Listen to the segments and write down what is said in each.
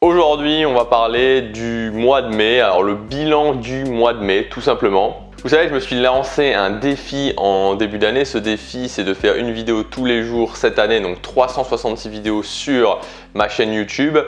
Aujourd'hui, on va parler du mois de mai, alors le bilan du mois de mai tout simplement. Vous savez, je me suis lancé un défi en début d'année. Ce défi, c'est de faire une vidéo tous les jours cette année, donc 366 vidéos sur ma chaîne YouTube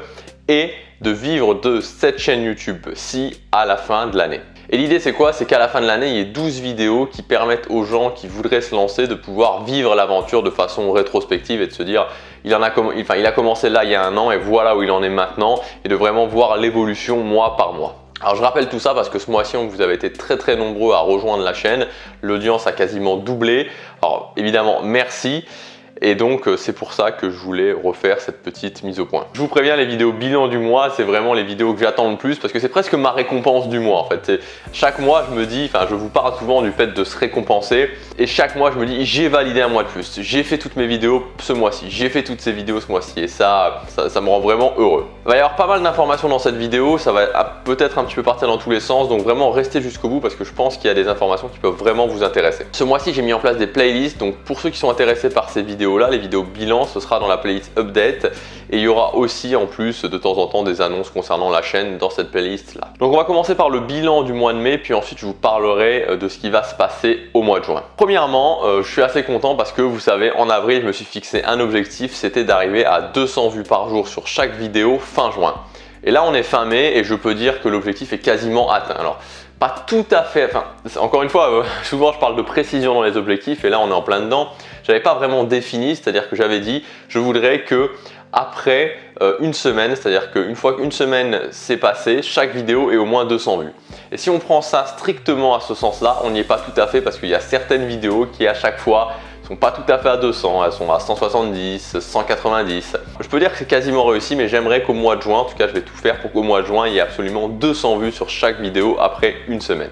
et de vivre de cette chaîne YouTube-ci à la fin de l'année. Et l'idée c'est quoi? C'est qu'à la fin de l'année, il y ait 12 vidéos qui permettent aux gens qui voudraient se lancer de pouvoir vivre l'aventure de façon rétrospective et de se dire il a commencé là il y a un an et voilà où il en est maintenant, et de vraiment voir l'évolution mois par mois. Alors je rappelle tout ça parce que ce mois-ci, vous avez été très nombreux à rejoindre la chaîne. L'audience a quasiment doublé. Alors évidemment, merci. Et donc c'est pour ça que je voulais refaire cette petite mise au point. Je vous préviens, les vidéos bilan du mois, c'est vraiment les vidéos que j'attends le plus parce que c'est presque ma récompense du mois en fait. Chaque mois je me dis, je vous parle souvent du fait de se récompenser, et chaque mois je me dis j'ai validé un mois de plus, j'ai fait toutes mes vidéos ce mois-ci, j'ai fait toutes ces vidéos ce mois-ci, et ça me rend vraiment heureux. Il va y avoir pas mal d'informations dans cette vidéo, ça va peut-être un petit peu partir dans tous les sens, donc vraiment restez jusqu'au bout parce que je pense qu'il y a des informations qui peuvent vraiment vous intéresser. Ce mois-ci j'ai mis en place des playlists, donc pour ceux qui sont intéressés par ces vidéos là, les vidéos bilan, ce sera dans la playlist update, et il y aura aussi en plus de temps en temps des annonces concernant la chaîne dans cette playlist là. Donc on va commencer par le bilan du mois de mai, puis ensuite je vous parlerai de ce qui va se passer au mois de juin. Premièrement, je suis assez content parce que vous savez, en avril je me suis fixé un objectif, c'était d'arriver à 200 vues par jour sur chaque vidéo fin juin. Et là on est fin mai et je peux dire que l'objectif est quasiment atteint. Alors pas tout à fait, encore une fois, souvent je parle de précision dans les objectifs et là on est en plein dedans. J'avais pas vraiment défini, c'est-à-dire que j'avais dit je voudrais que après une semaine, c'est-à-dire qu'une fois qu'une semaine s'est passée, chaque vidéo ait au moins 200 vues. Et si on prend ça strictement à ce sens-là, on n'y est pas tout à fait parce qu'il y a certaines vidéos qui à chaque fois sont pas tout à fait à 200, elles sont à 170, 190. Je peux dire que c'est quasiment réussi, mais j'aimerais qu'au mois de juin, en tout cas je vais tout faire pour qu'au mois de juin, il y ait absolument 200 vues sur chaque vidéo après une semaine.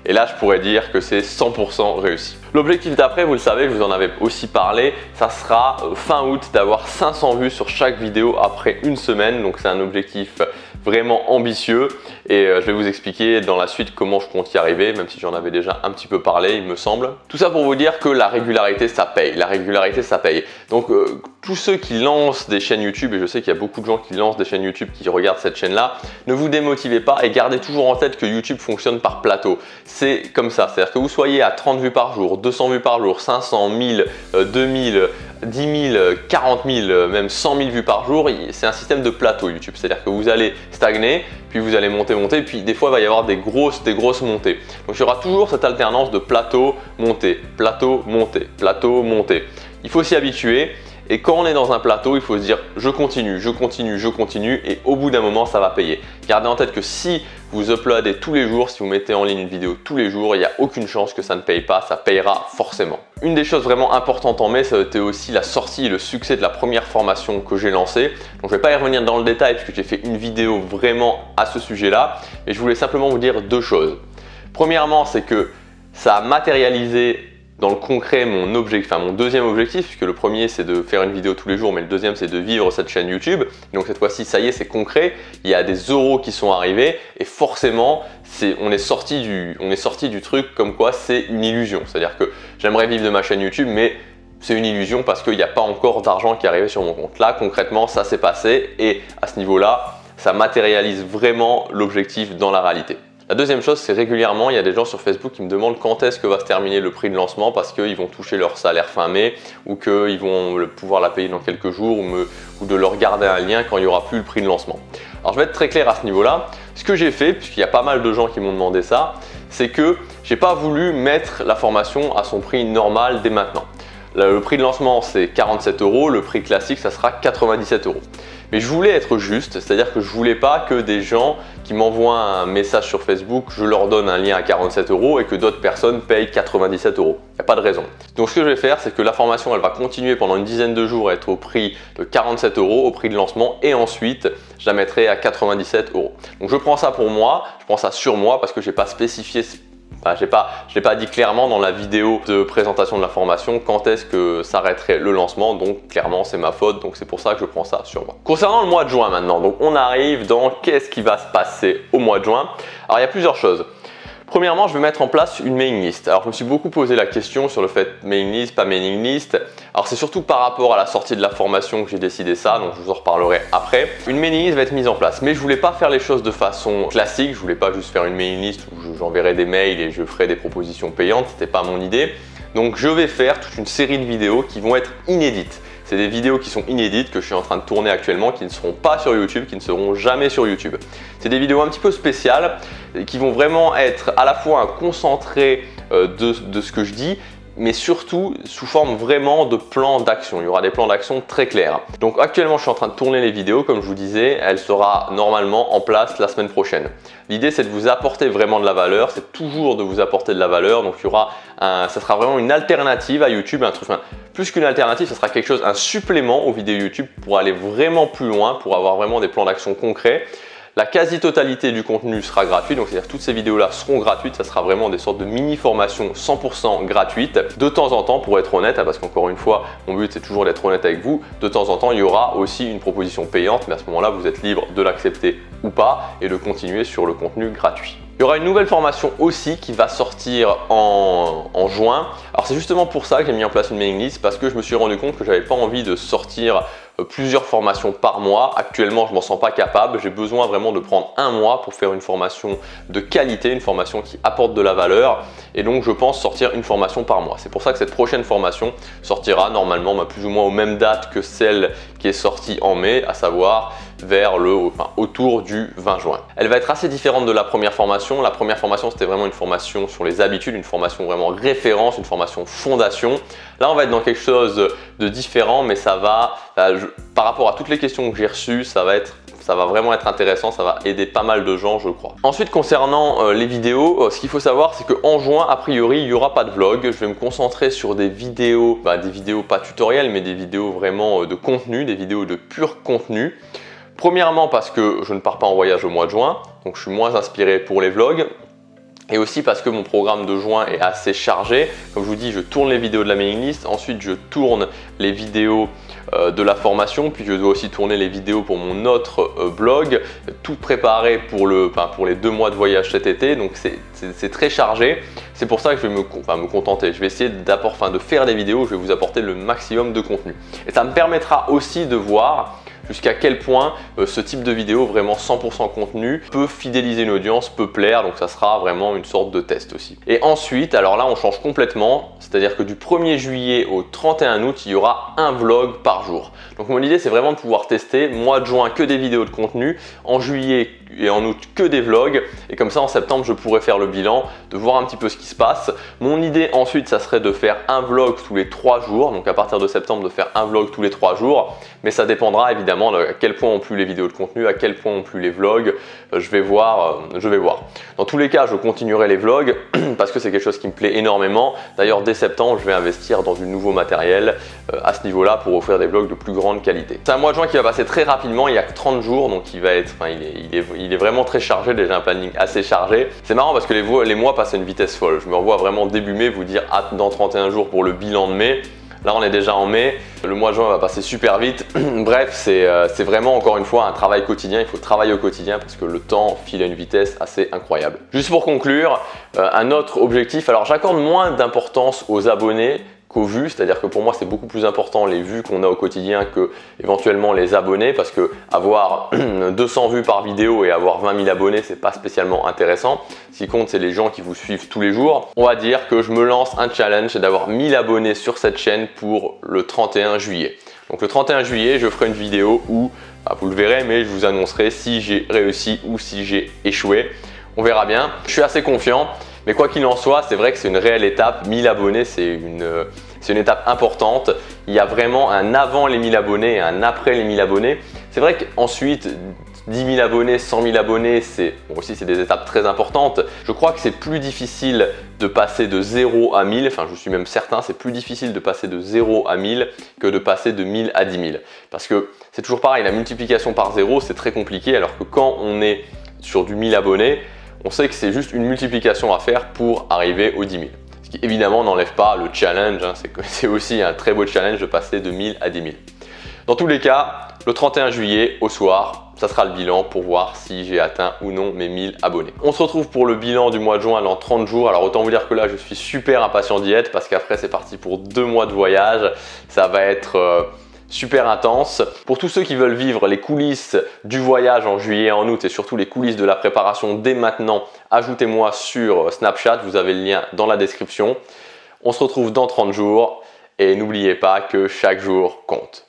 Et là, je pourrais dire que c'est 100% réussi. L'objectif d'après, vous le savez, je vous en avais aussi parlé, ça sera fin août d'avoir 500 vues sur chaque vidéo après une semaine. Donc c'est un objectif vraiment ambitieux et je vais vous expliquer dans la suite comment je compte y arriver, même si j'en avais déjà un petit peu parlé, il me semble. Tout ça pour vous dire que la régularité, ça paye. La régularité, ça paye. Donc tous ceux qui lancent des chaînes YouTube, et je sais qu'il y a beaucoup de gens qui lancent des chaînes YouTube qui regardent cette chaîne-là, ne vous démotivez pas et gardez toujours en tête que YouTube fonctionne par plateau. C'est comme ça, c'est-à-dire que vous soyez à 30 vues par jour, 200 vues par jour, 500, 1000, 2000, 10 000, 40 000, même 100 000 vues par jour, c'est un système de plateau YouTube. C'est-à-dire que vous allez stagner, puis vous allez monter, puis des fois il va y avoir des grosses montées. Donc il y aura toujours cette alternance de plateau, montée, plateau, montée, plateau, montée. Il faut s'y habituer. Et quand on est dans un plateau, il faut se dire je continue, et au bout d'un moment ça va payer. Gardez en tête que si vous uploadez tous les jours, si vous mettez en ligne une vidéo tous les jours, il n'y a aucune chance que ça ne paye pas, ça payera forcément. Une des choses vraiment importantes en mai, ça a été aussi la sortie et le succès de la première formation que j'ai lancée. Donc je ne vais pas y revenir dans le détail puisque j'ai fait une vidéo vraiment à ce sujet-là, mais je voulais simplement vous dire deux choses. Premièrement, c'est que ça a matérialisé dans le concret mon deuxième objectif, puisque le premier c'est de faire une vidéo tous les jours, mais le deuxième c'est de vivre cette chaîne YouTube. Donc cette fois-ci, ça y est, c'est concret, il y a des euros qui sont arrivés et forcément on est sorti du truc comme quoi c'est une illusion. C'est-à-dire que j'aimerais vivre de ma chaîne YouTube, mais c'est une illusion parce qu'il n'y a pas encore d'argent qui est arrivé sur mon compte. Là concrètement, ça s'est passé et à ce niveau-là, ça matérialise vraiment l'objectif dans la réalité. La deuxième chose, c'est régulièrement, il y a des gens sur Facebook qui me demandent quand est-ce que va se terminer le prix de lancement parce qu'ils vont toucher leur salaire fin mai ou qu'ils vont pouvoir la payer dans quelques jours ou de leur garder un lien quand il n'y aura plus le prix de lancement. Alors je vais être très clair à ce niveau-là. Ce que j'ai fait, puisqu'il y a pas mal de gens qui m'ont demandé ça, c'est que je n'ai pas voulu mettre la formation à son prix normal dès maintenant. Le prix de lancement c'est 47 €, le prix classique ça sera 97 €. Mais je voulais être juste, c'est-à-dire que je voulais pas que des gens qui m'envoient un message sur Facebook, je leur donne un lien à 47 € et que d'autres personnes payent 97 €. Il n'y a pas de raison. Donc ce que je vais faire, c'est que la formation elle va continuer pendant une dizaine de jours à être au prix de 47 € au prix de lancement et ensuite je la mettrai à 97 €. Donc je prends ça pour moi, je prends ça sur moi parce que je n'ai pas spécifié. Je l'ai pas dit clairement dans la vidéo de présentation de la formation quand est-ce que s'arrêterait le lancement, donc clairement c'est ma faute, donc c'est pour ça que je prends ça sur moi. Concernant le mois de juin maintenant, donc on arrive dans qu'est-ce qui va se passer au mois de juin. Alors il y a plusieurs choses. Premièrement, je vais mettre en place une mailing list. Alors, je me suis beaucoup posé la question sur le fait mailing list, pas mailing list. Alors, c'est surtout par rapport à la sortie de la formation que j'ai décidé ça, donc je vous en reparlerai après. Une mailing list va être mise en place, mais je voulais pas faire les choses de façon classique. Je voulais pas juste faire une mailing list où j'enverrai des mails et je ferai des propositions payantes. C'était pas mon idée. Donc, je vais faire toute une série de vidéos qui vont être inédites. C'est des vidéos qui sont inédites que je suis en train de tourner actuellement, qui ne seront pas sur YouTube, qui ne seront jamais sur YouTube. C'est des vidéos un petit peu spéciales qui vont vraiment être à la fois un concentré de ce que je dis, mais surtout sous forme vraiment de plans d'action. Il y aura des plans d'action très clairs. Donc actuellement, je suis en train de tourner les vidéos, comme je vous disais, elle sera normalement en place la semaine prochaine. L'idée, c'est de vous apporter vraiment de la valeur, c'est toujours de vous apporter de la valeur. Donc ça sera vraiment une alternative à YouTube, un truc. Plus qu'une alternative, ça sera quelque chose, un supplément aux vidéos YouTube pour aller vraiment plus loin, pour avoir vraiment des plans d'action concrets. La quasi-totalité du contenu sera gratuit, donc c'est-à-dire que toutes ces vidéos-là seront gratuites, ça sera vraiment des sortes de mini-formations 100% gratuites. De temps en temps, pour être honnête, parce qu'encore une fois, mon but c'est toujours d'être honnête avec vous, de temps en temps, il y aura aussi une proposition payante, mais à ce moment-là, vous êtes libre de l'accepter ou pas et de continuer sur le contenu gratuit. Il y aura une nouvelle formation aussi qui va sortir en juin. Alors c'est justement pour ça que j'ai mis en place une mailing list, parce que je me suis rendu compte que j'avais pas envie de sortir plusieurs formations par mois. Actuellement, je m'en sens pas capable. J'ai besoin vraiment de prendre un mois pour faire une formation de qualité, une formation qui apporte de la valeur. Et donc, je pense sortir une formation par mois. C'est pour ça que cette prochaine formation sortira normalement plus ou moins aux mêmes dates que celle qui est sortie en mai, à savoir autour du 20 juin. Elle va être assez différente de la première formation. La première formation, c'était vraiment une formation sur les habitudes, une formation vraiment référence, une formation fondation. Là, on va être dans quelque chose de différent, mais ça va, par rapport à toutes les questions que j'ai reçues, ça va vraiment être intéressant, ça va aider pas mal de gens, je crois. Ensuite, concernant les vidéos, ce qu'il faut savoir, c'est qu'en juin, a priori, il n'y aura pas de vlog. Je vais me concentrer sur des vidéos pas tutoriels, mais des vidéos vraiment de contenu, des vidéos de pur contenu. Premièrement, parce que je ne pars pas en voyage au mois de juin, donc je suis moins inspiré pour les vlogs. Et aussi parce que mon programme de juin est assez chargé. Comme je vous dis, je tourne les vidéos de la mailing list, ensuite je tourne les vidéos de la formation, puis je dois aussi tourner les vidéos pour mon autre blog, tout préparé pour les 2 mois de voyage cet été, donc c'est très chargé. C'est pour ça que je vais me contenter. Je vais essayer de faire des vidéos où je vais vous apporter le maximum de contenu. Et ça me permettra aussi de voir jusqu'à quel point ce type de vidéo vraiment 100% contenu peut fidéliser une audience, peut plaire, donc ça sera vraiment une sorte de test aussi. Et ensuite, alors là on change complètement, c'est-à-dire que du 1er juillet au 31 août, il y aura un vlog par jour. Donc mon idée c'est vraiment de pouvoir tester, mois de juin que des vidéos de contenu, en juillet et en août que des vlogs, et comme ça en septembre je pourrais faire le bilan, de voir un petit peu ce qui se passe. Mon idée ensuite ça serait de faire un vlog tous les 3 jours, donc à partir de septembre de faire un vlog tous les 3 jours, mais ça dépendra évidemment de à quel point ont plu les vidéos de contenu, à quel point ont plu les vlogs, je vais voir. Dans tous les cas, je continuerai les vlogs parce que c'est quelque chose qui me plaît énormément. D'ailleurs, dès septembre, je vais investir dans du nouveau matériel à ce niveau-là pour offrir des vlogs de plus grande qualité. C'est un mois de juin qui va passer très rapidement, il y a que 30 jours, donc il est vraiment très chargé, déjà un planning assez chargé. C'est marrant parce que les mois passent à une vitesse folle. Je me revois vraiment début mai vous dire dans 31 jours pour le bilan de mai. Là, on est déjà en mai, le mois de juin va passer super vite. Bref, c'est vraiment encore une fois un travail quotidien. Il faut travailler au quotidien parce que le temps file à une vitesse assez incroyable. Juste pour conclure, un autre objectif. Alors, j'accorde moins d'importance aux abonnés qu'aux vues, c'est-à-dire que pour moi c'est beaucoup plus important les vues qu'on a au quotidien que éventuellement les abonnés, parce que avoir 200 vues par vidéo et avoir 20 000 abonnés c'est pas spécialement intéressant. Ce qui compte c'est les gens qui vous suivent tous les jours. On va dire que je me lance un challenge, c'est d'avoir 1000 abonnés sur cette chaîne pour le 31 juillet. Donc le 31 juillet je ferai une vidéo où, vous le verrez, mais je vous annoncerai si j'ai réussi ou si j'ai échoué. On verra bien, je suis assez confiant. Mais quoi qu'il en soit, c'est vrai que c'est une réelle étape. 1000 abonnés, c'est une étape importante. Il y a vraiment un avant les 1000 abonnés et un après les 1000 abonnés. C'est vrai qu'ensuite, 10 000 abonnés, 100 000 abonnés, c'est des étapes très importantes. Je crois que c'est plus difficile de passer de 0 à 1000. Enfin, je suis même certain, c'est plus difficile de passer de 0 à 1000 que de passer de 1000 à 10 000. Parce que c'est toujours pareil, la multiplication par 0, c'est très compliqué. Alors que quand on est sur du 1000 abonnés, on sait que c'est juste une multiplication à faire pour arriver aux 10 000. Ce qui évidemment n'enlève pas le challenge, c'est aussi un très beau challenge de passer de 1000 à 10 000. Dans tous les cas, le 31 juillet au soir, ça sera le bilan pour voir si j'ai atteint ou non mes 1000 abonnés. On se retrouve pour le bilan du mois de juin dans 30 jours. Alors autant vous dire que là je suis super impatient d'y être parce qu'après c'est parti pour 2 mois de voyage. Ça va être super intense. Pour tous ceux qui veulent vivre les coulisses du voyage en juillet et en août et surtout les coulisses de la préparation dès maintenant, ajoutez-moi sur Snapchat, vous avez le lien dans la description. On se retrouve dans 30 jours et n'oubliez pas que chaque jour compte.